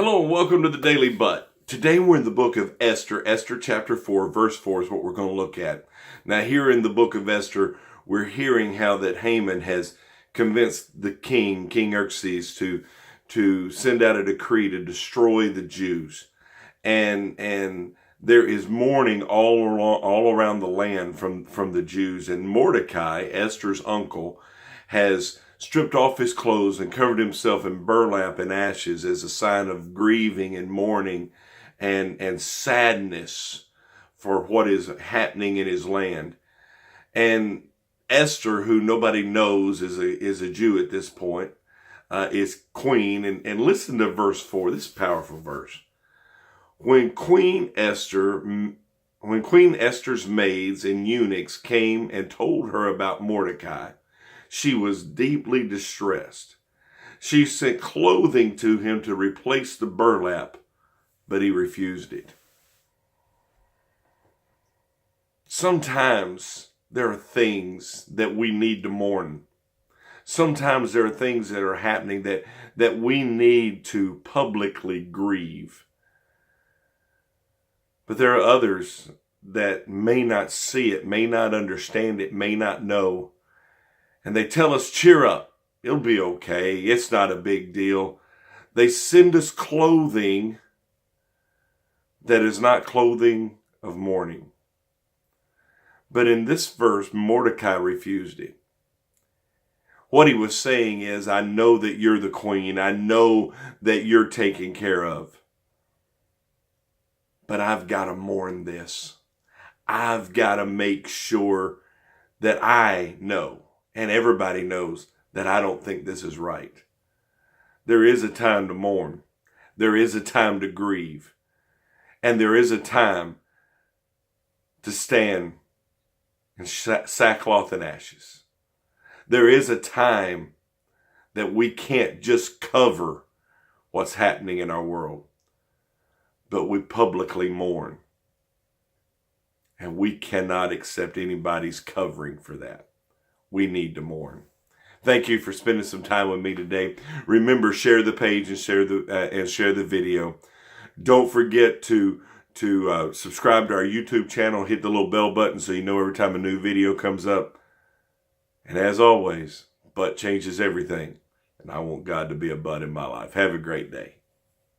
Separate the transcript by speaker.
Speaker 1: Hello and welcome to the Daily Butt. Today we're in the book of Esther. Esther chapter 4, verse 4 is what we're going to look at. Now here in the book of Esther, we're hearing how that Haman has convinced the king, King Xerxes, to send out a decree to destroy the Jews. And there is mourning all around the land from the Jews. And Mordecai, Esther's uncle, has stripped off his clothes and covered himself in burlap and ashes as a sign of grieving and mourning and sadness for what is happening in his land. And Esther, who nobody knows is a Jew at this point, is queen. And listen to verse 4. This is a powerful verse. When Queen Esther's maids and eunuchs came and told her about Mordecai, she was deeply distressed. She sent clothing to him to replace the burlap, but he refused it. Sometimes there are things that we need to mourn. Sometimes there are things that are happening that we need to publicly grieve. But there are others that may not see it, may not understand it, may not know. And they tell us, cheer up, it'll be okay, it's not a big deal. They send us clothing that is not clothing of mourning. But in this verse, Mordecai refused it. What he was saying is, I know that you're the queen, I know that you're taken care of. But I've got to mourn this. I've got to make sure that I know, and everybody knows, that I don't think this is right. There is a time to mourn. There is a time to grieve. And there is a time to stand in sackcloth and ashes. There is a time that we can't just cover what's happening in our world, but we publicly mourn. And we cannot accept anybody's covering for that. We need to mourn. Thank you for spending some time with me today. Remember, share the page and share the video. Don't forget to subscribe to our YouTube channel. Hit the little bell button so you know every time a new video comes up. And as always, butt changes everything. And I want God to be a butt in my life. Have a great day.